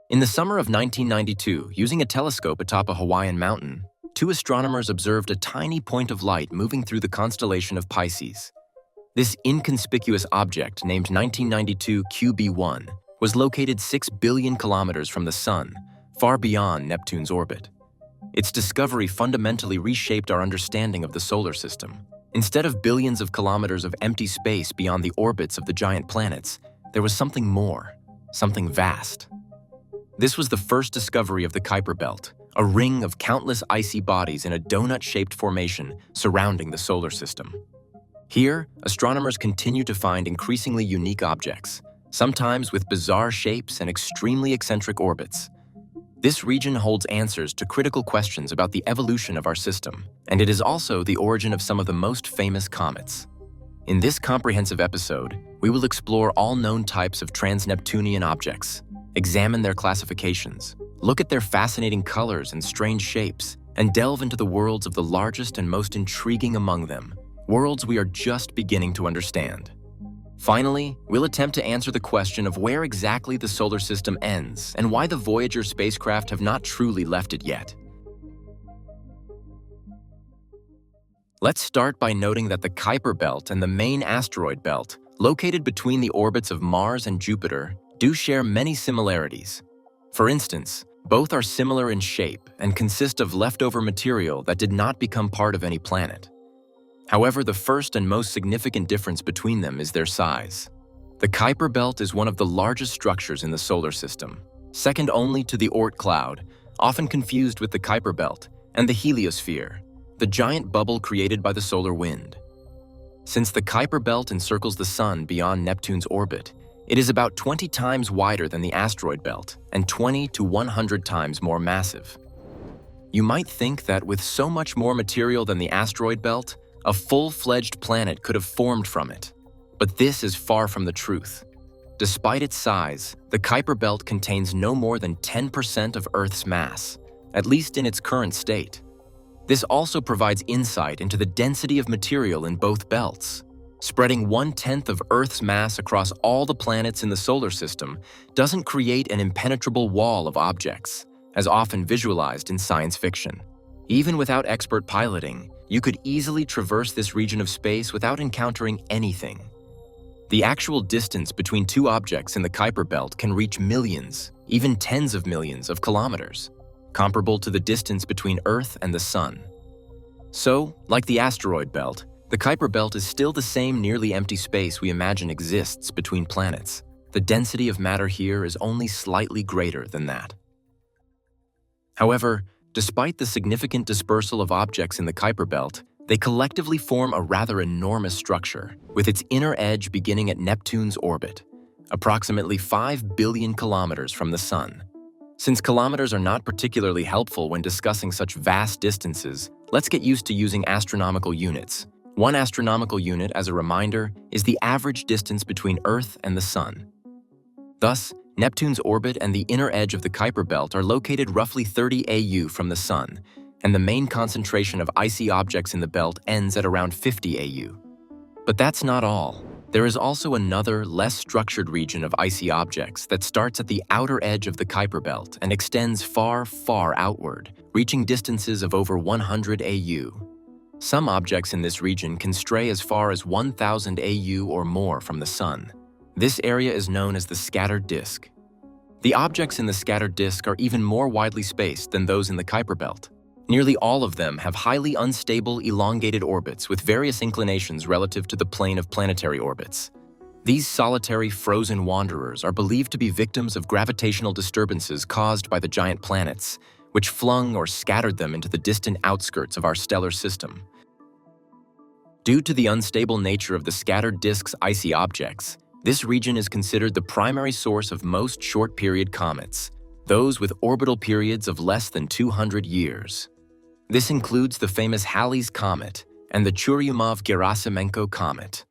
In the summer of 1992, using a telescope atop a Hawaiian mountain, two astronomers observed a tiny point of light moving through the constellation of Pisces. This inconspicuous object, named 1992 QB1, was located 6 billion kilometers from the Sun, far beyond Neptune's orbit. Its discovery fundamentally reshaped our understanding of the solar system. Instead of billions of kilometers of empty space beyond the orbits of the giant planets, there was something more, something vast. This was the first discovery of the Kuiper Belt, a ring of countless icy bodies in a donut-shaped formation surrounding the solar system. Here, astronomers continue to find increasingly unique objects, sometimes with bizarre shapes and extremely eccentric orbits. This region holds answers to critical questions about the evolution of our system, and it is also the origin of some of the most famous comets. In this comprehensive episode, we will explore all known types of trans-neptunian objects, examine their classifications, look at their fascinating colors and strange shapes, and delve into the worlds of the largest and most intriguing among them, worlds we are just beginning to understand. Finally, we'll attempt to answer the question of where exactly the solar system ends and why the Voyager spacecraft have not truly left it yet. Let's start by noting that the Kuiper Belt and the main asteroid belt, located between the orbits of Mars and Jupiter, do share many similarities. For instance, both are similar in shape and consist of leftover material that did not become part of any planet. However, the first and most significant difference between them is their size. The Kuiper Belt is one of the largest structures in the solar system, second only to the Oort Cloud, often confused with the Kuiper Belt, and the heliosphere, the giant bubble created by the solar wind. Since the Kuiper Belt encircles the Sun beyond Neptune's orbit, it is about 20 times wider than the asteroid belt and 20 to 100 times more massive. You might think that with so much more material than the asteroid belt, a full-fledged planet could have formed from it. But this is far from the truth. Despite its size, the Kuiper Belt contains no more than 10% of Earth's mass, at least in its current state. This also provides insight into the density of material in both belts. Spreading 1/10 of Earth's mass across all the planets in the solar system doesn't create an impenetrable wall of objects, as often visualized in science fiction. Even without expert piloting, you could easily traverse this region of space without encountering anything. The actual distance between two objects in the Kuiper Belt can reach millions, even tens of millions of kilometers, comparable to the distance between Earth and the Sun. So, like the asteroid belt, the Kuiper Belt is still the same nearly empty space we imagine exists between planets. The density of matter here is only slightly greater than that. However, despite the significant dispersal of objects in the Kuiper Belt, they collectively form a rather enormous structure, with its inner edge beginning at Neptune's orbit, approximately 5 billion kilometers from the Sun. Since kilometers are not particularly helpful when discussing such vast distances, let's get used to using astronomical units. One astronomical unit, as a reminder, is the average distance between Earth and the Sun. Thus, Neptune's orbit and the inner edge of the Kuiper Belt are located roughly 30 AU from the Sun, and the main concentration of icy objects in the belt ends at around 50 AU. But that's not all. There is also another, less structured region of icy objects that starts at the outer edge of the Kuiper Belt and extends far, far outward, reaching distances of over 100 AU. Some objects in this region can stray as far as 1,000 AU or more from the Sun. This area is known as the scattered disk. The objects in the scattered disk are even more widely spaced than those in the Kuiper Belt. Nearly all of them have highly unstable, elongated orbits with various inclinations relative to the plane of planetary orbits. These solitary, frozen wanderers are believed to be victims of gravitational disturbances caused by the giant planets, which flung or scattered them into the distant outskirts of our stellar system. Due to the unstable nature of the scattered disk's icy objects, this region is considered the primary source of most short-period comets, those with orbital periods of less than 200 years. This includes the famous Halley's Comet and the Churyumov-Gerasimenko Comet.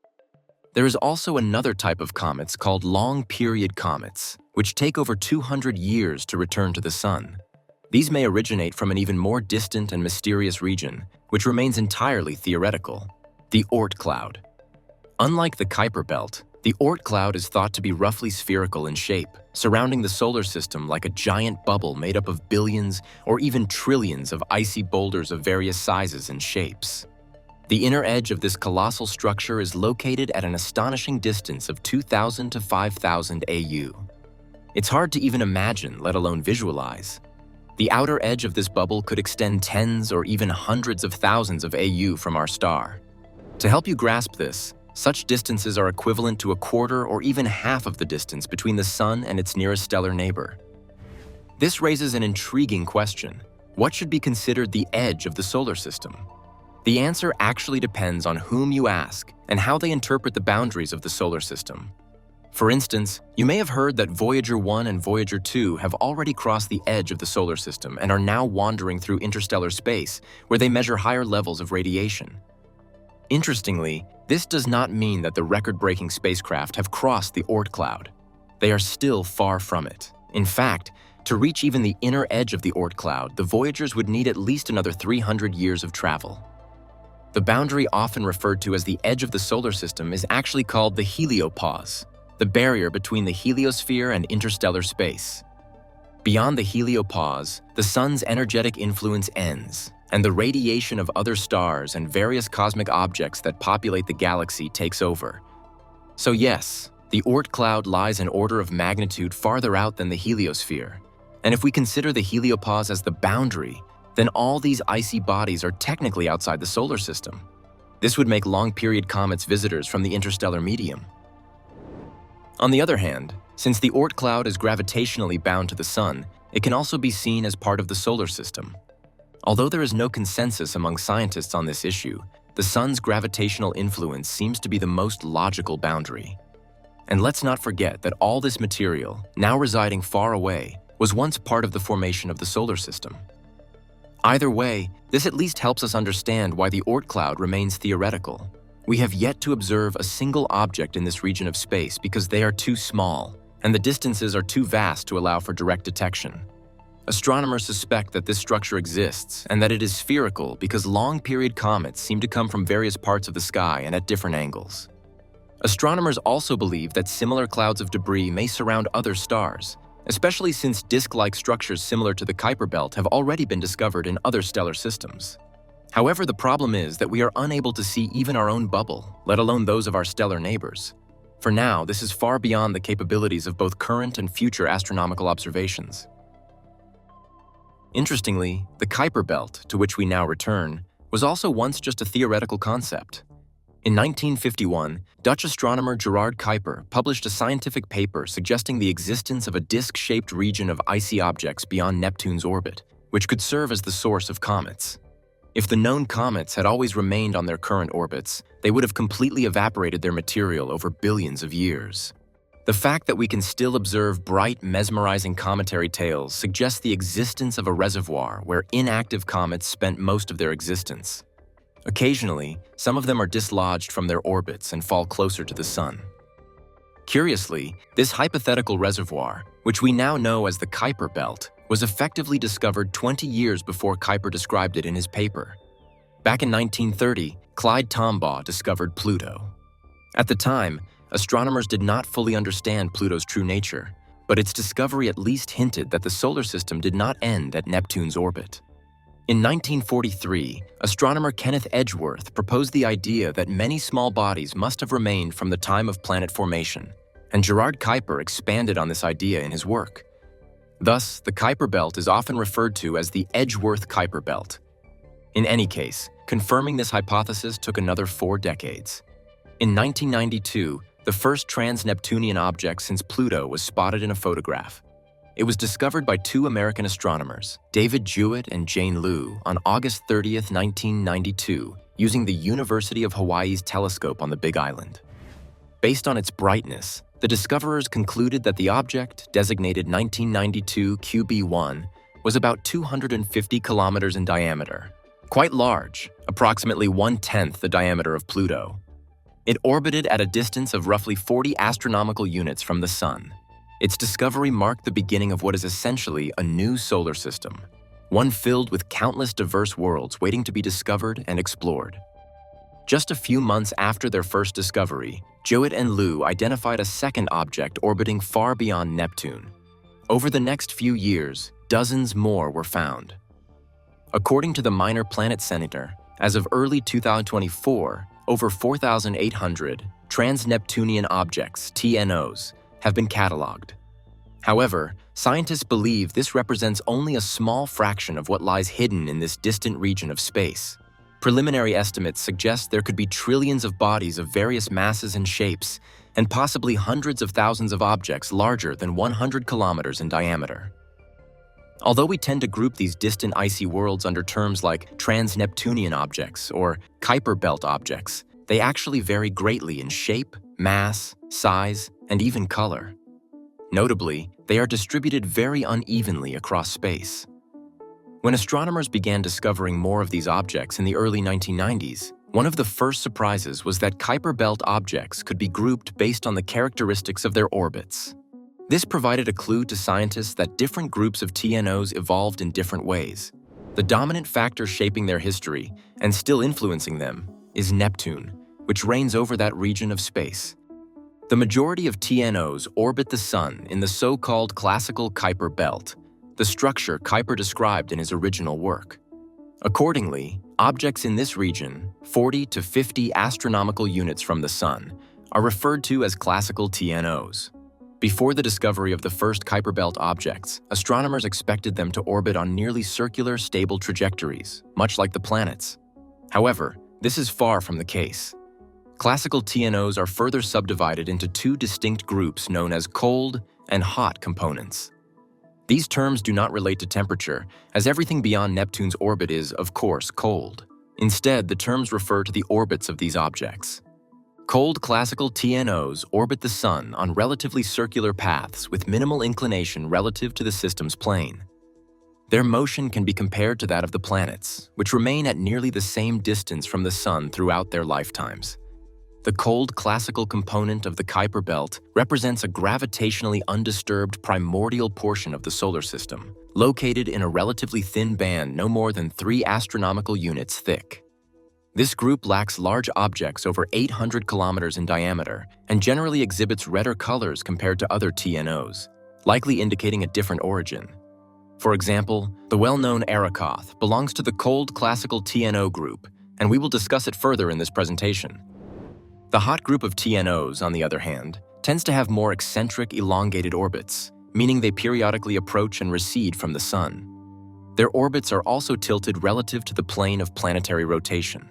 There is also another type of comets called long-period comets, which take over 200 years to return to the Sun. These may originate from an even more distant and mysterious region, which remains entirely theoretical, the Oort Cloud. Unlike the Kuiper Belt, The Oort Cloud is thought to be roughly spherical in shape, surrounding the solar system like a giant bubble made up of billions or even trillions of icy boulders of various sizes and shapes. The inner edge of this colossal structure is located at an astonishing distance of 2,000 to 5,000 AU. It's hard to even imagine, let alone visualize. The outer edge of this bubble could extend tens or even hundreds of thousands of AU from our star. To help you grasp this, such distances are equivalent to a quarter or even half of the distance between the Sun and its nearest stellar neighbor. This raises an intriguing question. What should be considered the edge of the solar system? The answer actually depends on whom you ask and how they interpret the boundaries of the solar system. For instance, you may have heard that Voyager 1 and Voyager 2 have already crossed the edge of the solar system and are now wandering through interstellar space, where they measure higher levels of radiation. Interestingly, this does not mean that the record-breaking spacecraft have crossed the Oort Cloud. They are still far from it. In fact, to reach even the inner edge of the Oort Cloud, the Voyagers would need at least another 300 years of travel. The boundary often referred to as the edge of the solar system is actually called the heliopause, the barrier between the heliosphere and interstellar space. Beyond the heliopause, the Sun's energetic influence ends, and the radiation of other stars and various cosmic objects that populate the galaxy takes over. So yes, the Oort Cloud lies an order of magnitude farther out than the heliosphere. And if we consider the heliopause as the boundary, then all these icy bodies are technically outside the solar system. This would make long-period comets visitors from the interstellar medium. On the other hand, since the Oort Cloud is gravitationally bound to the Sun, it can also be seen as part of the solar system. Although there is no consensus among scientists on this issue, the Sun's gravitational influence seems to be the most logical boundary. And let's not forget that all this material, now residing far away, was once part of the formation of the solar system. Either way, this at least helps us understand why the Oort Cloud remains theoretical. We have yet to observe a single object in this region of space because they are too small, and the distances are too vast to allow for direct detection. Astronomers suspect that this structure exists and that it is spherical because long-period comets seem to come from various parts of the sky and at different angles. Astronomers also believe that similar clouds of debris may surround other stars, especially since disk-like structures similar to the Kuiper Belt have already been discovered in other stellar systems. However, the problem is that we are unable to see even our own bubble, let alone those of our stellar neighbors. For now, this is far beyond the capabilities of both current and future astronomical observations. Interestingly, the Kuiper Belt, to which we now return, was also once just a theoretical concept. In 1951, Dutch astronomer Gerard Kuiper published a scientific paper suggesting the existence of a disc-shaped region of icy objects beyond Neptune's orbit, which could serve as the source of comets. If the known comets had always remained on their current orbits, they would have completely evaporated their material over billions of years. The fact that we can still observe bright, mesmerizing cometary tails suggests the existence of a reservoir where inactive comets spent most of their existence. Occasionally, some of them are dislodged from their orbits and fall closer to the Sun. Curiously, this hypothetical reservoir, which we now know as the Kuiper Belt, was effectively discovered 20 years before Kuiper described it in his paper. Back in 1930, Clyde Tombaugh discovered Pluto. At the time, astronomers did not fully understand Pluto's true nature, but its discovery at least hinted that the solar system did not end at Neptune's orbit. In 1943, astronomer Kenneth Edgeworth proposed the idea that many small bodies must have remained from the time of planet formation, and Gerard Kuiper expanded on this idea in his work. Thus, the Kuiper Belt is often referred to as the Edgeworth-Kuiper Belt. In any case, confirming this hypothesis took another 4 decades. In 1992, the first trans-neptunian object since Pluto was spotted in a photograph. It was discovered by 2 American astronomers, David Jewett and Jane Liu, on August 30, 1992, using the University of Hawaii's telescope on the Big Island. Based on its brightness, the discoverers concluded that the object, designated 1992 QB1, was about 250 kilometers in diameter, quite large, approximately 1/10 the diameter of Pluto. It orbited at a distance of roughly 40 astronomical units from the Sun. Its discovery marked the beginning of what is essentially a new solar system, one filled with countless diverse worlds waiting to be discovered and explored. Just a few months after their first discovery, Jowett and Liu identified a second object orbiting far beyond Neptune. Over the next few years, dozens more were found. According to the Minor Planet Center, as of early 2024, over 4,800 trans-neptunian objects, TNOs, have been cataloged. However, scientists believe this represents only a small fraction of what lies hidden in this distant region of space. Preliminary estimates suggest there could be trillions of bodies of various masses and shapes, and possibly hundreds of thousands of objects larger than 100 kilometers in diameter. Although we tend to group these distant icy worlds under terms like trans-neptunian objects or Kuiper Belt objects, they actually vary greatly in shape, mass, size, and even color. Notably, they are distributed very unevenly across space. When astronomers began discovering more of these objects in the early 1990s, one of the first surprises was that Kuiper Belt objects could be grouped based on the characteristics of their orbits. This provided a clue to scientists that different groups of TNOs evolved in different ways. The dominant factor shaping their history, and still influencing them, is Neptune, which reigns over that region of space. The majority of TNOs orbit the Sun in the so-called classical Kuiper Belt, the structure Kuiper described in his original work. Accordingly, objects in this region, 40 to 50 astronomical units from the Sun, are referred to as classical TNOs. Before the discovery of the first Kuiper Belt objects, astronomers expected them to orbit on nearly circular, stable trajectories, much like the planets. However, this is far from the case. Classical TNOs are further subdivided into two distinct groups known as cold and hot components. These terms do not relate to temperature, as everything beyond Neptune's orbit is, of course, cold. Instead, the terms refer to the orbits of these objects. Cold classical TNOs orbit the Sun on relatively circular paths with minimal inclination relative to the system's plane. Their motion can be compared to that of the planets, which remain at nearly the same distance from the Sun throughout their lifetimes. The cold classical component of the Kuiper Belt represents a gravitationally undisturbed primordial portion of the solar system, located in a relatively thin band no more than 3 astronomical units thick. This group lacks large objects over 800 kilometers in diameter and generally exhibits redder colors compared to other TNOs, likely indicating a different origin. For example, the well-known Arrokoth belongs to the cold classical TNO group, and we will discuss it further in this presentation. The hot group of TNOs, on the other hand, tends to have more eccentric, elongated orbits, meaning they periodically approach and recede from the Sun. Their orbits are also tilted relative to the plane of planetary rotation.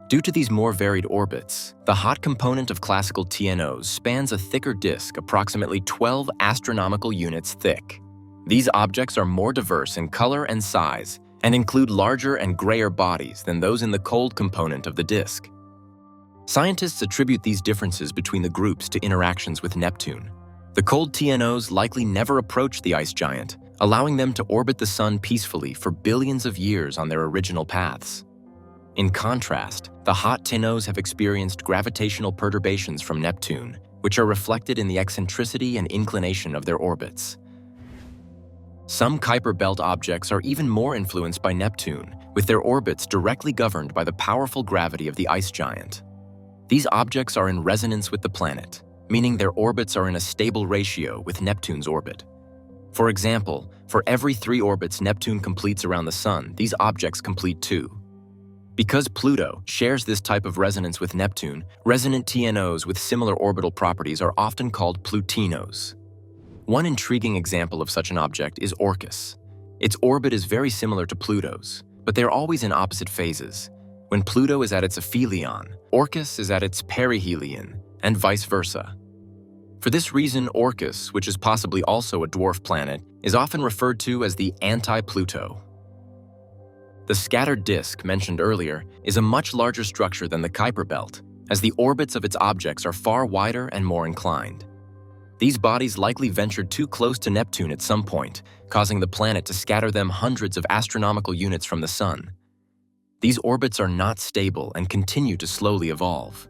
Due to these more varied orbits, the hot component of classical TNOs spans a thicker disk approximately 12 astronomical units thick. These objects are more diverse in color and size and include larger and grayer bodies than those in the cold component of the disk. Scientists attribute these differences between the groups to interactions with Neptune. The cold TNOs likely never approached the ice giant, allowing them to orbit the Sun peacefully for billions of years on their original paths. In contrast, the hot TNOs have experienced gravitational perturbations from Neptune, which are reflected in the eccentricity and inclination of their orbits. Some Kuiper Belt objects are even more influenced by Neptune, with their orbits directly governed by the powerful gravity of the ice giant. These objects are in resonance with the planet, meaning their orbits are in a stable ratio with Neptune's orbit. For example, for every 3 orbits Neptune completes around the Sun, these objects complete 2. Because Pluto shares this type of resonance with Neptune, resonant TNOs with similar orbital properties are often called Plutinos. One intriguing example of such an object is Orcus. Its orbit is very similar to Pluto's, but they are always in opposite phases. When Pluto is at its aphelion, Orcus is at its perihelion, and vice versa. For this reason, Orcus, which is possibly also a dwarf planet, is often referred to as the anti-Pluto. The scattered disk mentioned earlier is a much larger structure than the Kuiper Belt, as the orbits of its objects are far wider and more inclined. These bodies likely ventured too close to Neptune at some point, causing the planet to scatter them hundreds of astronomical units from the Sun. These orbits are not stable and continue to slowly evolve.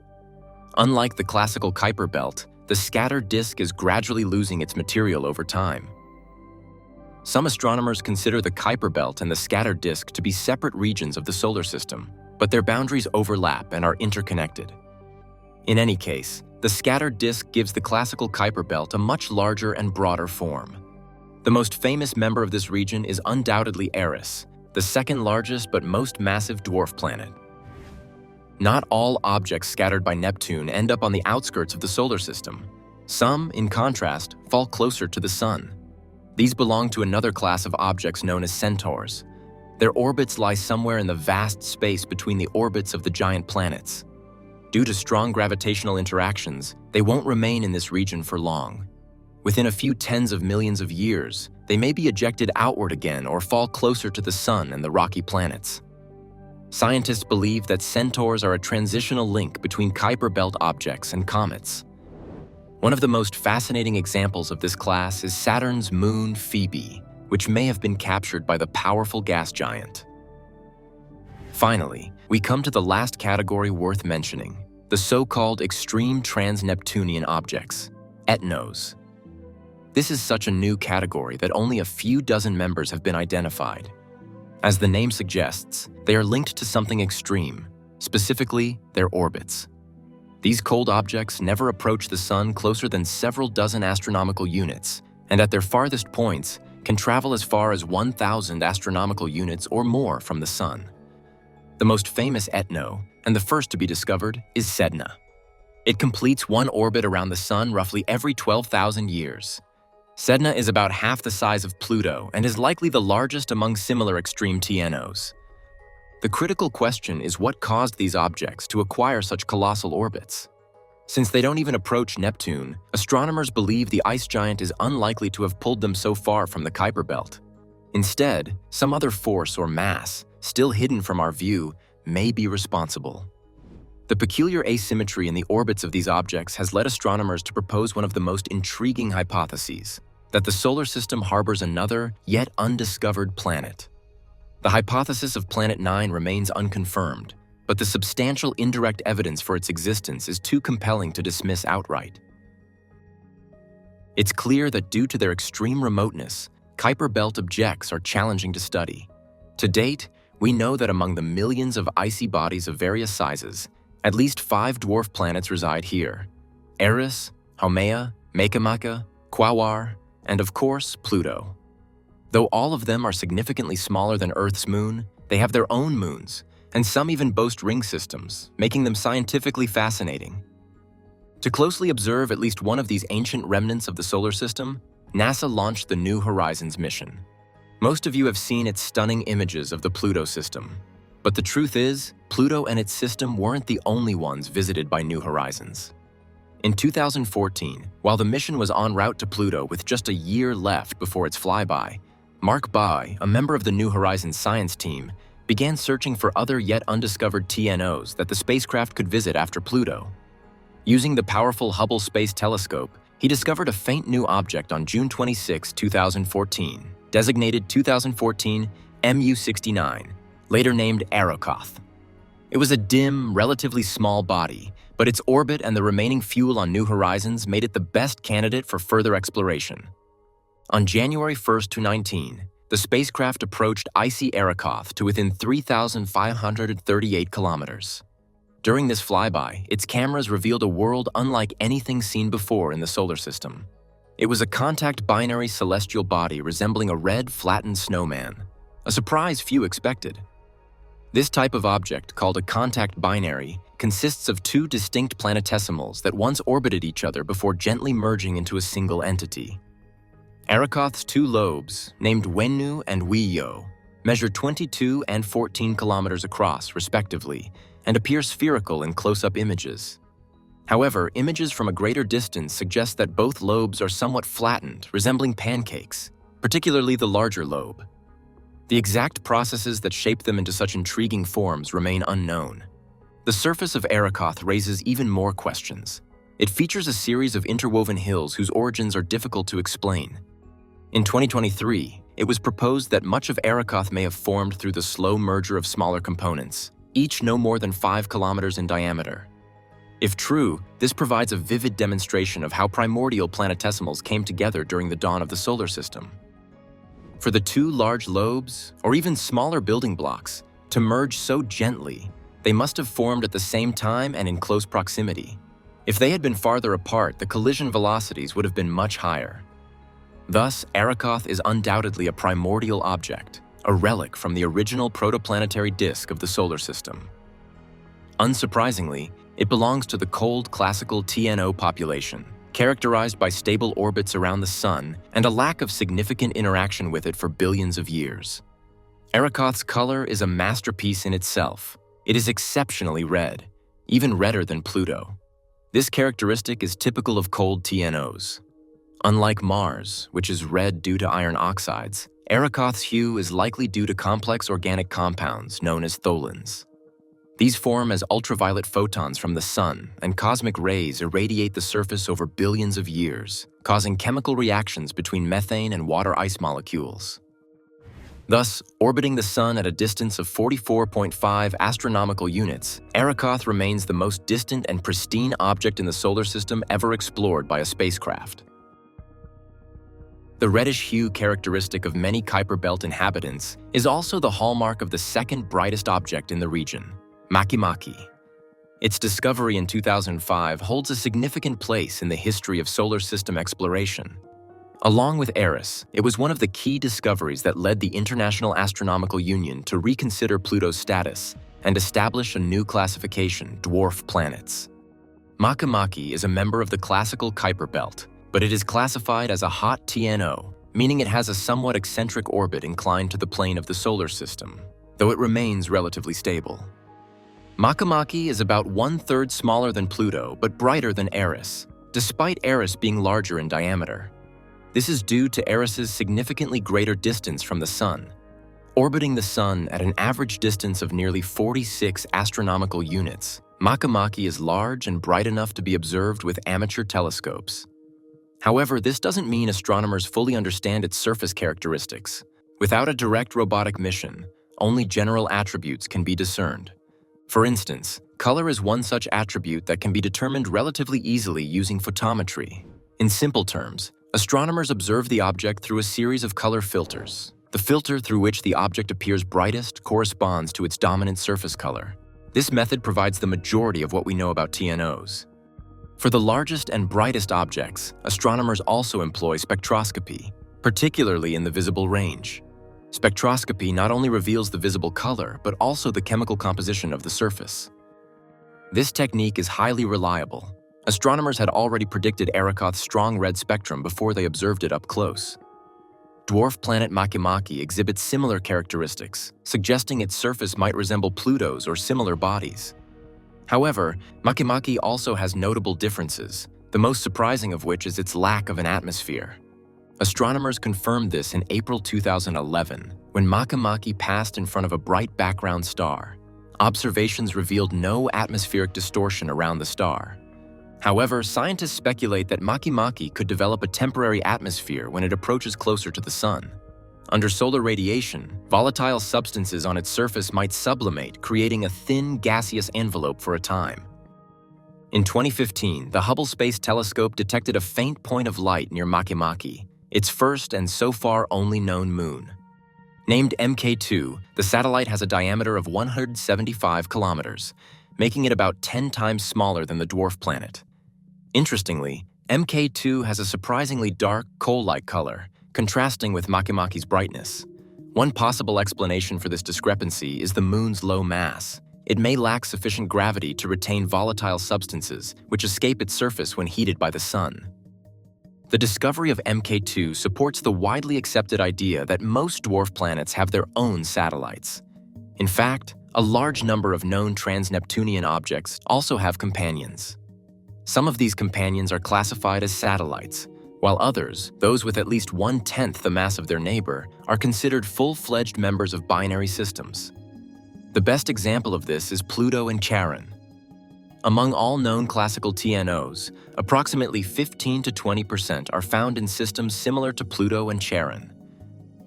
Unlike the classical Kuiper Belt, the scattered disk is gradually losing its material over time. Some astronomers consider the Kuiper Belt and the scattered disk to be separate regions of the solar system. but their boundaries overlap and are interconnected. In any case, the scattered disk gives the classical Kuiper Belt a much larger and broader form. The most famous member of this region is undoubtedly Eris, the second largest but most massive dwarf planet. Not all objects scattered by Neptune end up on the outskirts of the solar system. Some, in contrast, fall closer to the Sun. These belong to another class of objects known as Centaurs. Their orbits lie somewhere in the vast space between the orbits of the giant planets. Due to strong gravitational interactions, they won't remain in this region for long. Within a few tens of millions of years, they may be ejected outward again or fall closer to the Sun and the rocky planets. Scientists believe that Centaurs are a transitional link between Kuiper Belt objects and comets. One of the most fascinating examples of this class is Saturn's moon Phoebe, which may have been captured by the powerful gas giant. Finally, we come to the last category worth mentioning, the so-called extreme trans-neptunian objects, ETNOs. This is such a new category that only a few dozen members have been identified. As the name suggests, they are linked to something extreme, specifically their orbits. These cold objects never approach the Sun closer than several dozen astronomical units, and at their farthest points can travel as far as 1,000 astronomical units or more from the Sun. The most famous ETNO, and the first to be discovered, is Sedna. It completes one orbit around the Sun roughly every 12,000 years. Sedna is about half the size of Pluto and is likely the largest among similar extreme TNOs. The critical question is what caused these objects to acquire such colossal orbits. Since they don't even approach Neptune, astronomers believe the ice giant is unlikely to have pulled them so far from the Kuiper Belt. Instead, some other force or mass, still hidden from our view, may be responsible. The peculiar asymmetry in the orbits of these objects has led astronomers to propose one of the most intriguing hypotheses, that the solar system harbors another, yet undiscovered planet. The hypothesis of Planet 9 remains unconfirmed, but the substantial indirect evidence for its existence is too compelling to dismiss outright. It's clear that due to their extreme remoteness, Kuiper Belt objects are challenging to study. To date, we know that among the millions of icy bodies of various sizes, at least 5 dwarf planets reside here: Eris, Haumea, Makemake, Quaoar, and of course, Pluto. Though all of them are significantly smaller than Earth's moon, they have their own moons, and some even boast ring systems, making them scientifically fascinating. To closely observe at least one of these ancient remnants of the solar system, NASA launched the New Horizons mission. Most of you have seen its stunning images of the Pluto system. But the truth is, Pluto and its system weren't the only ones visited by New Horizons. In 2014, while the mission was en route to Pluto with just a year left before its flyby, Mark Bai, a member of the New Horizons science team, began searching for other yet undiscovered TNOs that the spacecraft could visit after Pluto. Using the powerful Hubble Space Telescope, he discovered a faint new object on June 26, 2014, designated 2014 MU69, later named Arrokoth. It was a dim, relatively small body, but its orbit and the remaining fuel on New Horizons made it the best candidate for further exploration. On January 1, 2019, the spacecraft approached icy Arrokoth to within 3,538 kilometers. During this flyby, its cameras revealed a world unlike anything seen before in the solar system. It was a contact binary celestial body resembling a red, flattened snowman, a surprise few expected. This type of object, called a contact binary, consists of 2 distinct planetesimals that once orbited each other before gently merging into a single entity. Arrokoth's 2 lobes, named Wennu and Weyo, measure 22 and 14 kilometers across, respectively, and appear spherical in close-up images. However, images from a greater distance suggest that both lobes are somewhat flattened, resembling pancakes, particularly the larger lobe. The exact processes that shape them into such intriguing forms remain unknown. The surface of Arrokoth raises even more questions. It features a series of interwoven hills whose origins are difficult to explain. In 2023, it was proposed that much of Arrokoth may have formed through the slow merger of smaller components, each no more than 5 kilometers in diameter. If true, this provides a vivid demonstration of how primordial planetesimals came together during the dawn of the solar system. For the 2 large lobes, or even smaller building blocks, to merge so gently, they must have formed at the same time and in close proximity. If they had been farther apart, the collision velocities would have been much higher. Thus, Arrokoth is undoubtedly a primordial object, a relic from the original protoplanetary disk of the solar system. Unsurprisingly, it belongs to the cold classical TNO population, characterized by stable orbits around the Sun and a lack of significant interaction with it for billions of years. Arrokoth's color is a masterpiece in itself. It is exceptionally red, even redder than Pluto. This characteristic is typical of cold TNOs. Unlike Mars, which is red due to iron oxides, Arrokoth's hue is likely due to complex organic compounds known as tholins. These form as ultraviolet photons from the Sun, and cosmic rays irradiate the surface over billions of years, causing chemical reactions between methane and water ice molecules. Thus, orbiting the Sun at a distance of 44.5 astronomical units, Arrokoth remains the most distant and pristine object in the solar system ever explored by a spacecraft. The reddish hue characteristic of many Kuiper Belt inhabitants is also the hallmark of the second brightest object in the region, Makemake. Its discovery in 2005 holds a significant place in the history of solar system exploration. Along with Eris, it was one of the key discoveries that led the International Astronomical Union to reconsider Pluto's status and establish a new classification, dwarf planets. Makemake is a member of the classical Kuiper Belt, but it is classified as a hot TNO, meaning it has a somewhat eccentric orbit inclined to the plane of the solar system, though it remains relatively stable. Makemake is about 1/3 smaller than Pluto, but brighter than Eris, despite Eris being larger in diameter. This is due to Eris's significantly greater distance from the Sun. Orbiting the Sun at an average distance of nearly 46 astronomical units, Makemake is large and bright enough to be observed with amateur telescopes. However, this doesn't mean astronomers fully understand its surface characteristics. Without a direct robotic mission, only general attributes can be discerned. For instance, color is one such attribute that can be determined relatively easily using photometry. In simple terms, astronomers observe the object through a series of color filters. The filter through which the object appears brightest corresponds to its dominant surface color. This method provides the majority of what we know about TNOs. For the largest and brightest objects, astronomers also employ spectroscopy, particularly in the visible range. Spectroscopy not only reveals the visible color, but also the chemical composition of the surface. This technique is highly reliable. Astronomers had already predicted Arrokoth's strong red spectrum before they observed it up close. Dwarf planet Makemake exhibits similar characteristics, suggesting its surface might resemble Pluto's or similar bodies. However, Makemake also has notable differences, the most surprising of which is its lack of an atmosphere. Astronomers confirmed this in April 2011, when Makemake passed in front of a bright background star. Observations revealed no atmospheric distortion around the star. However, scientists speculate that Makemake could develop a temporary atmosphere when it approaches closer to the Sun. Under solar radiation, volatile substances on its surface might sublimate, creating a thin, gaseous envelope for a time. In 2015, the Hubble Space Telescope detected a faint point of light near Makemake, its first and so far only known moon. Named MK2, the satellite has a diameter of 175 kilometers, making it about 10 times smaller than the dwarf planet. Interestingly, MK2 has a surprisingly dark, coal-like color, contrasting with Makemake's brightness. One possible explanation for this discrepancy is the moon's low mass. It may lack sufficient gravity to retain volatile substances, which escape its surface when heated by the Sun. The discovery of MK2 supports the widely accepted idea that most dwarf planets have their own satellites. In fact, a large number of known trans-neptunian objects also have companions. Some of these companions are classified as satellites, while others, those with at least 1/10 the mass of their neighbor, are considered full-fledged members of binary systems. The best example of this is Pluto and Charon. Among all known classical TNOs, approximately 15 to 20% are found in systems similar to Pluto and Charon.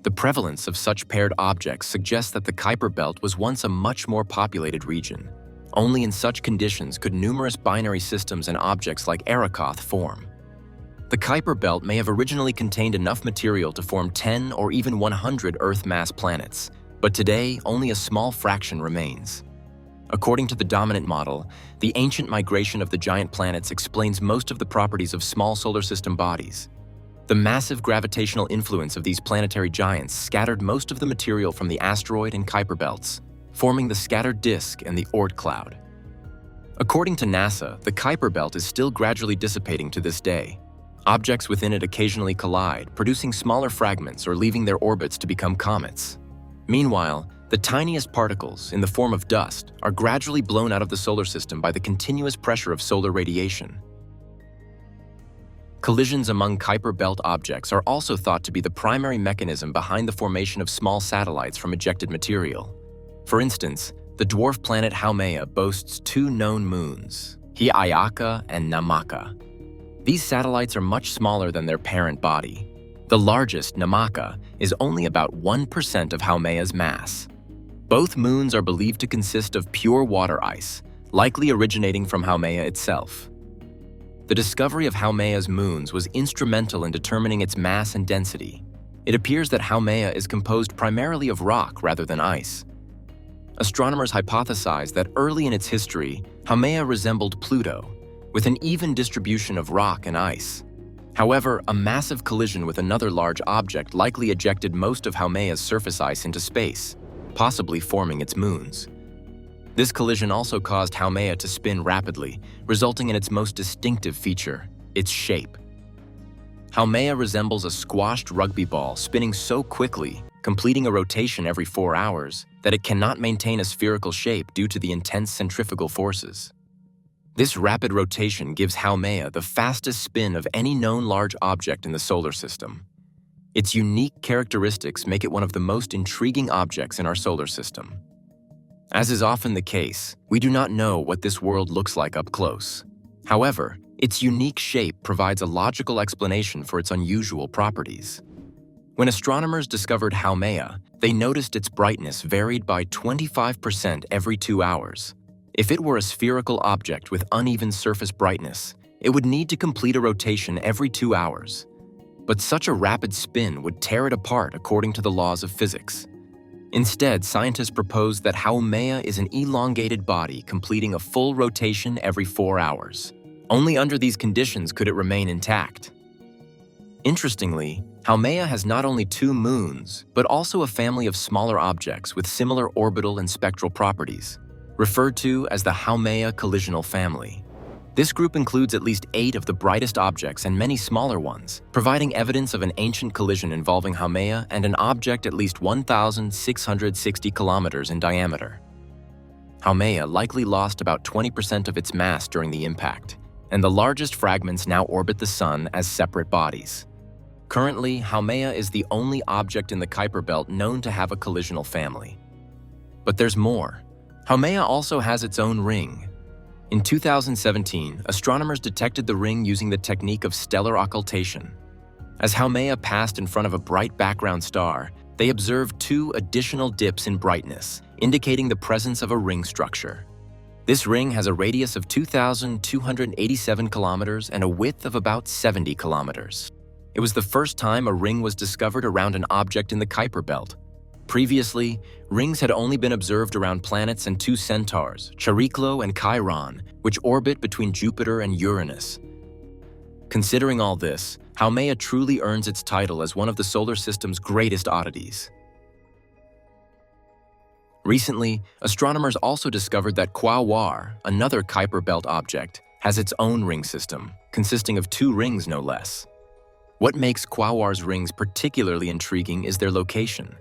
The prevalence of such paired objects suggests that the Kuiper Belt was once a much more populated region. Only in such conditions could numerous binary systems and objects like Arrokoth form. The Kuiper Belt may have originally contained enough material to form 10 or even 100 Earth-mass planets, but today only a small fraction remains. According to the dominant model, the ancient migration of the giant planets explains most of the properties of small solar system bodies. The massive gravitational influence of these planetary giants scattered most of the material from the asteroid and Kuiper belts, forming the scattered disk and the Oort Cloud. According to NASA, the Kuiper belt is still gradually dissipating to this day. Objects within it occasionally collide, producing smaller fragments or leaving their orbits to become comets. Meanwhile, the tiniest particles, in the form of dust, are gradually blown out of the solar system by the continuous pressure of solar radiation. Collisions among Kuiper belt objects are also thought to be the primary mechanism behind the formation of small satellites from ejected material. For instance, the dwarf planet Haumea boasts two known moons, Haumea and Namaka. These satellites are much smaller than their parent body. The largest, Namaka, is only about 1% of Haumea's mass. Both moons are believed to consist of pure water ice, likely originating from Haumea itself. The discovery of Haumea's moons was instrumental in determining its mass and density. It appears that Haumea is composed primarily of rock rather than ice. Astronomers hypothesized that early in its history, Haumea resembled Pluto, with an even distribution of rock and ice. However, a massive collision with another large object likely ejected most of Haumea's surface ice into space, possibly forming its moons. This collision also caused Haumea to spin rapidly, resulting in its most distinctive feature, its shape. Haumea resembles a squashed rugby ball spinning so quickly, completing a rotation every 4 hours, that it cannot maintain a spherical shape due to the intense centrifugal forces. This rapid rotation gives Haumea the fastest spin of any known large object in the solar system. Its unique characteristics make it one of the most intriguing objects in our solar system. As is often the case, we do not know what this world looks like up close. However, its unique shape provides a logical explanation for its unusual properties. When astronomers discovered Haumea, they noticed its brightness varied by 25% every 2 hours. If it were a spherical object with uneven surface brightness, it would need to complete a rotation every 2 hours. But such a rapid spin would tear it apart according to the laws of physics. Instead, scientists proposed that Haumea is an elongated body completing a full rotation every 4 hours. Only under these conditions could it remain intact. Interestingly, Haumea has not only 2 moons, but also a family of smaller objects with similar orbital and spectral properties, referred to as the Haumea collisional family. This group includes at least 8 of the brightest objects and many smaller ones, providing evidence of an ancient collision involving Haumea and an object at least 1,660 kilometers in diameter. Haumea likely lost about 20% of its mass during the impact, and the largest fragments now orbit the Sun as separate bodies. Currently, Haumea is the only object in the Kuiper Belt known to have a collisional family. But there's more. Haumea also has its own ring. In 2017, astronomers detected the ring using the technique of stellar occultation. As Haumea passed in front of a bright background star, they observed 2 additional dips in brightness, indicating the presence of a ring structure. This ring has a radius of 2,287 kilometers and a width of about 70 kilometers. It was the first time a ring was discovered around an object in the Kuiper Belt. Previously, rings had only been observed around planets and 2 Centaurs, Chariklo and Chiron, which orbit between Jupiter and Uranus. Considering all this, Haumea truly earns its title as one of the solar system's greatest oddities. Recently, astronomers also discovered that Quaoar, another Kuiper Belt object, has its own ring system, consisting of 2 rings no less. What makes Quaoar's rings particularly intriguing is their location.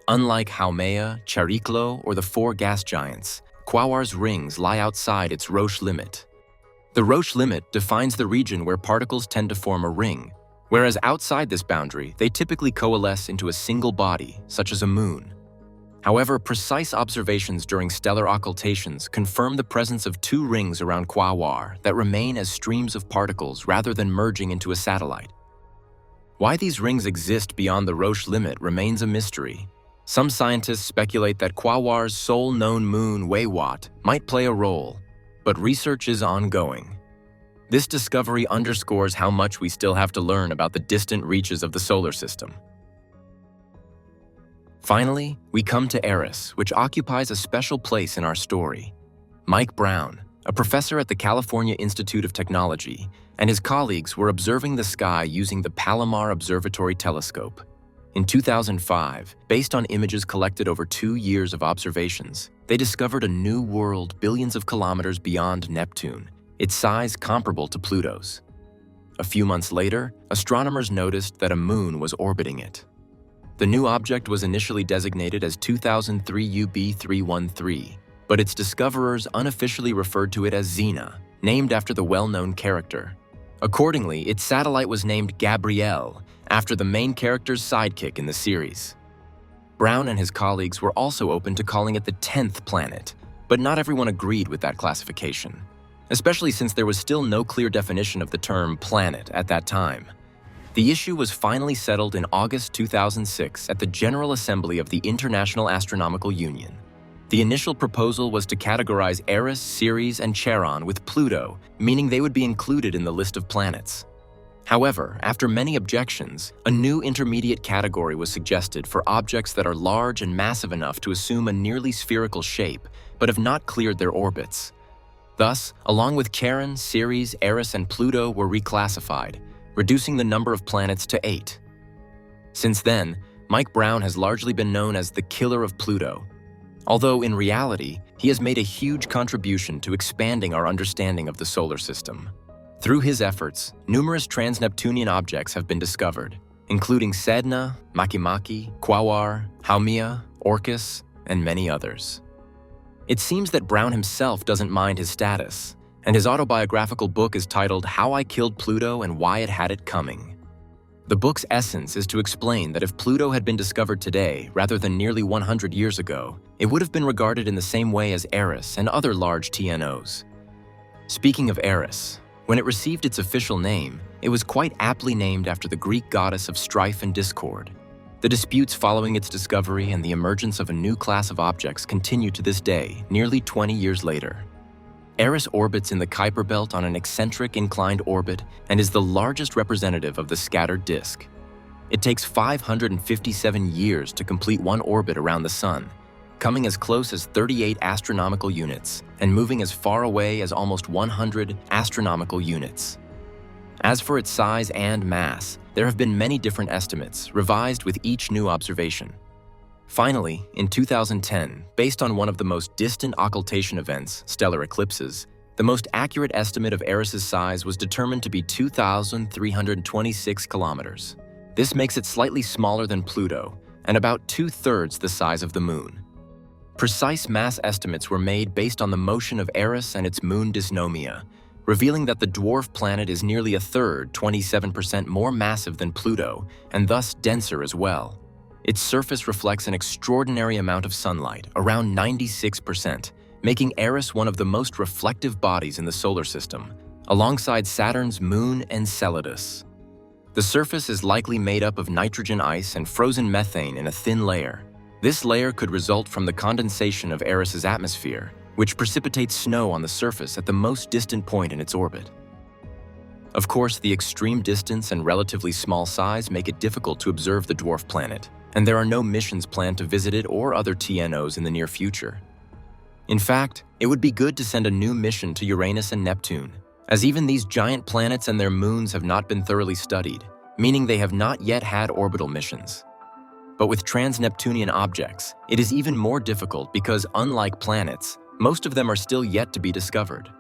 Unlike Haumea, Chariklo, or the 4 gas giants, Quaoar's rings lie outside its Roche limit. The Roche limit defines the region where particles tend to form a ring, whereas outside this boundary, they typically coalesce into a single body, such as a moon. However, precise observations during stellar occultations confirm the presence of 2 rings around Quaoar that remain as streams of particles rather than merging into a satellite. Why these rings exist beyond the Roche limit remains a mystery. Some scientists speculate that Quaoar's sole known moon, Quaoar, might play a role, but research is ongoing. This discovery underscores how much we still have to learn about the distant reaches of the solar system. Finally, we come to Eris, which occupies a special place in our story. Mike Brown, a professor at the California Institute of Technology, and his colleagues were observing the sky using the Palomar Observatory telescope. In 2005, based on images collected over 2 years of observations, they discovered a new world billions of kilometers beyond Neptune, its size comparable to Pluto's. A few months later, astronomers noticed that a moon was orbiting it. The new object was initially designated as 2003 UB313, but its discoverers unofficially referred to it as Xena, named after the well-known character. Accordingly, its satellite was named Gabrielle, after the main character's sidekick in the series. Brown and his colleagues were also open to calling it the 10th planet, but not everyone agreed with that classification, especially since there was still no clear definition of the term planet at that time. The issue was finally settled in August 2006 at the General Assembly of the International Astronomical Union. The initial proposal was to categorize Eris, Ceres, and Charon with Pluto, meaning they would be included in the list of planets. However, after many objections, a new intermediate category was suggested for objects that are large and massive enough to assume a nearly spherical shape, but have not cleared their orbits. Thus, along with Charon, Ceres, Eris, and Pluto were reclassified, reducing the number of planets to 8. Since then, Mike Brown has largely been known as the killer of Pluto, although in reality, he has made a huge contribution to expanding our understanding of the solar system. Through his efforts, numerous trans-neptunian objects have been discovered, including Sedna, Makemake, Quaoar, Haumea, Orcus, and many others. It seems that Brown himself doesn't mind his status, and his autobiographical book is titled How I Killed Pluto and Why It Had It Coming. The book's essence is to explain that if Pluto had been discovered today rather than nearly 100 years ago, it would have been regarded in the same way as Eris and other large TNOs. Speaking of Eris, when it received its official name, it was quite aptly named after the Greek goddess of strife and discord. The disputes following its discovery and the emergence of a new class of objects continue to this day, nearly 20 years later. Eris orbits in the Kuiper Belt on an eccentric inclined orbit and is the largest representative of the scattered disk. It takes 557 years to complete one orbit around the Sun, coming as close as 38 astronomical units and moving as far away as almost 100 astronomical units. As for its size and mass, there have been many different estimates, revised with each new observation. Finally, in 2010, based on one of the most distant occultation events, stellar eclipses, the most accurate estimate of Eris's size was determined to be 2,326 kilometers. This makes it slightly smaller than Pluto and about 2/3 the size of the Moon. Precise mass estimates were made based on the motion of Eris and its moon dysnomia, revealing that the dwarf planet is nearly a third, 27% more massive than Pluto, and thus denser as well. Its surface reflects an extraordinary amount of sunlight, around 96%, making Eris one of the most reflective bodies in the solar system, alongside Saturn's moon Enceladus. The surface is likely made up of nitrogen ice and frozen methane in a thin layer. This layer could result from the condensation of Eris's atmosphere, which precipitates snow on the surface at the most distant point in its orbit. Of course, the extreme distance and relatively small size make it difficult to observe the dwarf planet, and there are no missions planned to visit it or other TNOs in the near future. In fact, it would be good to send a new mission to Uranus and Neptune, as even these giant planets and their moons have not been thoroughly studied, meaning they have not yet had orbital missions. But with trans-neptunian objects, it is even more difficult because, unlike planets, most of them are still yet to be discovered.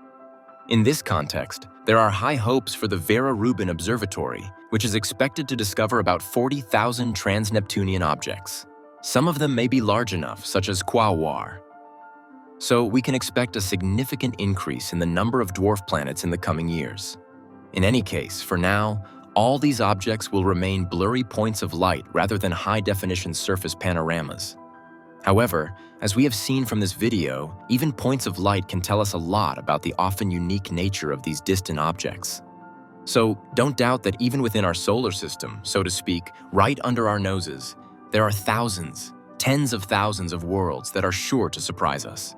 In this context, there are high hopes for the Vera Rubin Observatory, which is expected to discover about 40,000 trans-neptunian objects. Some of them may be large enough, such as Quaoar. So we can expect a significant increase in the number of dwarf planets in the coming years. In any case, for now, all these objects will remain blurry points of light rather than high-definition surface panoramas. However, as we have seen from this video, even points of light can tell us a lot about the often unique nature of these distant objects. So don't doubt that even within our solar system, so to speak, right under our noses, there are thousands, tens of thousands of worlds that are sure to surprise us.